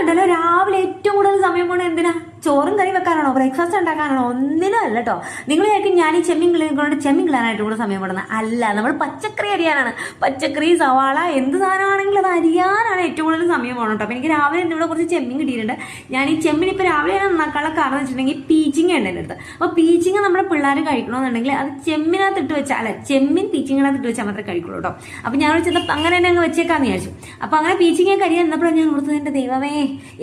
ഉണ്ടല്ലോ രാവിലെ ഏറ്റവും കൂടുതൽ സമയം കൊണ്ട് എന്തിനാ ചോറും കറി വെക്കാനാണോ ബ്രേക്ക്ഫാസ്റ്റ് ഉണ്ടാക്കാനാണോ ഒന്നിനും അല്ല കേട്ടോ. നിങ്ങൾ വിചാരിക്കും ഞാൻ ഈ ചെമ്മീൻ കിളിക്കൊണ്ട് ചെമ്മീൻ കിളാനായിട്ട് കൂടെ സമയം പെടുന്നത് അല്ല. നമ്മൾ പച്ചക്കറി അരിയാനാണ്. പച്ചക്കറി സവാള എന്ത് സാധനമാണെങ്കിലും അത് അരിയാനാണ് ഏറ്റവും കൂടുതൽ സമയം പോകണം കേട്ടോ. അപ്പൊ എനിക്ക് രാവിലെ എൻ്റെ ഇവിടെ കുറച്ച് ചെമ്മീൻ കിട്ടിയിട്ടുണ്ട്. ഞാൻ ഈ ചെമ്മീൻ ഇപ്പൊ രാവിലെ നന്നാക്കാനുള്ള കാരണം എന്ന് വെച്ചിട്ടുണ്ടെങ്കിൽ പീച്ചിങ് ഉണ്ട് എൻ്റെ അടുത്ത്. അപ്പൊ പീച്ചിങ് നമ്മുടെ പിള്ളേർ കഴിക്കണമെന്നുണ്ടെങ്കിൽ അത് ചെമ്മിനകത്ത് ഇട്ട് വെച്ചാൽ അല്ല ചെമ്മീൻ പീച്ചിങ്ങിനകത്ത് ഇട്ട് വെച്ചാൽ മാത്രമേ കഴിക്കുള്ളൂ കേട്ടോ. അപ്പൊ ഞാൻ വിളിച്ചത് അങ്ങനെ തന്നെ അങ്ങ് വെച്ചേക്കാന്ന് വിചാരിച്ചു. അപ്പൊ അങ്ങനെ പീച്ചിങ് കരിയാൻ എന്നപ്പോഴാണ് ഞാൻ കൊടുത്തത് എന്റെ ദൈവമേ,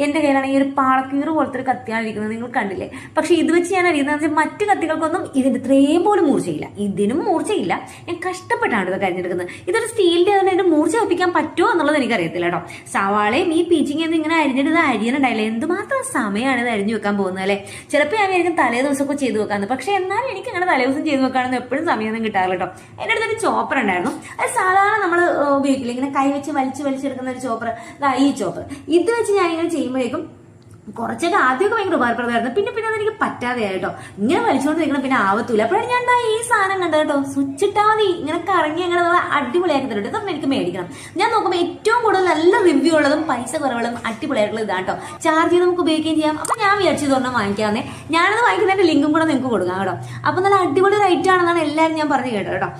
എന്റെ കയ്യിലാണെങ്കിൽ ഒരു പാളക്കീറ് പോലത്തെ ഒരു കത്തിയാണ് ഇരിക്കുന്നത്, നിങ്ങൾ കണ്ടില്ലേ. പക്ഷെ ഇത് വെച്ച് ഞാൻ അറിയുന്നത് മറ്റു കത്തികൾക്കൊന്നും ഇതിന്റെ ഇത്രയും പോലും മൂർച്ചയില്ല, ഇതിനും മൂർച്ചയില്ല. ഞാൻ കഷ്ടപ്പെട്ടാണ് ഇത് കരിഞ്ഞെടുക്കുന്നത്. ഇതൊരു സ്റ്റീലിന്റെ ആയതുകൊണ്ട് അതിന്റെ മൂർച്ച ഒപ്പിക്കാൻ പറ്റുമോ എന്നുള്ളത് എനിക്കറിയത്തില്ല കേട്ടോ. സവാളയും ഈ പീച്ചിങ് ഇങ്ങനെ അരിഞ്ഞിട്ട് അരിയനുണ്ടായില്ല. എന്തുമാത്രം സമയമാണ് ഇത് അരിഞ്ഞു വെക്കാൻ പോകുന്നത് അല്ലെ. ചിലപ്പോൾ ഞാൻ വിചാരിക്കും തലേ ദിവസമൊക്കെ ചെയ്തു വെക്കാന്ന്. പക്ഷെ എന്നാലും എനിക്ക് അങ്ങനെ തലേ ദിവസം ചെയ്തു വെക്കാണെന്ന് എപ്പോഴും സമയമൊന്നും കിട്ടാറില്ല കേട്ടോ. എൻ്റെ അടുത്തൊരു ചോപ്പർ ഉണ്ടായിരുന്നു. അത് സാധാരണ നമ്മൾ ഉപയോഗിക്കില്ല, ഇങ്ങനെ കൈ വെച്ച് വലിച്ചെടുക്കുന്ന ഒരു ചോപ്പർ. ഈ ചോപ്പർ ഇത് വെച്ച് ഞാനിങ്ങനെ ചെയ്യുമ്പോഴേക്കും കുറച്ചൊക്കെ ആദ്യമൊക്കെ ഭയങ്കര ഉപകാരപ്രദമായിരുന്നു. പിന്നെ അതെനിക്ക് പറ്റാതെ ആയിട്ടോ. ഇങ്ങനെ വലിച്ചുകൊണ്ട് നിൽക്കണം പിന്നെ ആവത്തൂല. അപ്പോഴാണ് ഞാൻ ഈ സാധനം കണ്ടത് കേട്ടോ. സ്വിച്ച് ഇട്ടാൽ മതി, ഇങ്ങനെ കറങ്ങി അങ്ങനെ നമ്മൾ അടിപൊളിയാക്കി തരുന്നുണ്ട്. ഇതൊന്നും എനിക്ക് മേടിക്കണം. ഞാൻ നോക്കുമ്പോൾ ഏറ്റവും കൂടുതൽ നല്ല റിവ്യൂ ഉള്ളതും പൈസ കുറവുള്ളതും അടിപൊളിയായിട്ടുള്ള ഇതാണ് കേട്ടോ. ചാർജ് ചെയ്ത് നമുക്ക് ഉപയോഗിക്കുകയും ചെയ്യാം. അപ്പൊ ഞാൻ വിചാരിച്ചത് പറഞ്ഞാൽ വാങ്ങിക്കാന്നേ. ഞാനത് വാങ്ങിക്കുന്നതിന്റെ ലിങ്കും കൂടെ നിങ്ങൾക്ക് കൊടുക്കാം കേട്ടോ. അപ്പൊ നല്ല അടിപൊളി റേറ്റ് ആണെന്നാണ് എല്ലാവരും ഞാൻ പറഞ്ഞു കേട്ടോ കേട്ടോ.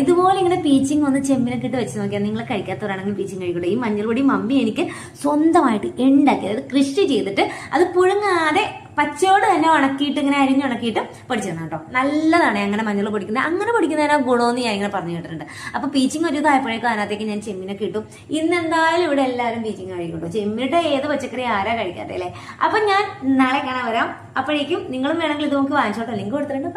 ഇതുപോലെ ഇങ്ങനെ പീച്ചിങ് ഒന്ന് ചെമ്മിനൊക്കെ ഇട്ട് വെച്ച് നോക്കിയാൽ നിങ്ങൾ കഴിക്കാത്തവരാണെങ്കിൽ പീച്ചിങ് കഴിക്കട്ടെ. ഈ മഞ്ഞൾ പൊടി മമ്മി എനിക്ക് സ്വന്തമായിട്ട് ഉണ്ടാക്കി, അതായത് കൃഷി ചെയ്തിട്ട് അത് പുഴുങ്ങാതെ പച്ചയോട് തന്നെ ഉണക്കിയിട്ട് ഇങ്ങനെ അരിഞ്ഞുണക്കിയിട്ട് പൊടിച്ചു തന്നെ കേട്ടോ. നല്ലതാണ് അങ്ങനെ മഞ്ഞൾ പൊടിക്കുന്നത്. അങ്ങനെ പൊടിക്കുന്നതിനാ ഗുണമെന്ന് ഞാൻ ഇങ്ങനെ പറഞ്ഞു കേട്ടിട്ടുണ്ട്. അപ്പൊ പീച്ചിങ് ഒരു ഇതായപ്പോഴേക്കും അതിനകത്തേക്ക് ഞാൻ ചെമ്മീനൊക്കെ ഇട്ടു. ഇന്ന് എന്തായാലും ഇവിടെ എല്ലാവരും പീച്ചിങ് കഴിക്കും കേട്ടോ. ചെമ്മീനിട്ട് ഏത് പച്ചക്കറി ആരാ കഴിക്കാതെ അല്ലേ. അപ്പൊ ഞാൻ നാളെ കാണാൻ വരാം. അപ്പോഴേക്കും നിങ്ങളും വേണമെങ്കിൽ ഇത് നമുക്ക് വാങ്ങിച്ചോട്ടോ. ലിങ്ക് കൊടുത്തിട്ടുണ്ട്.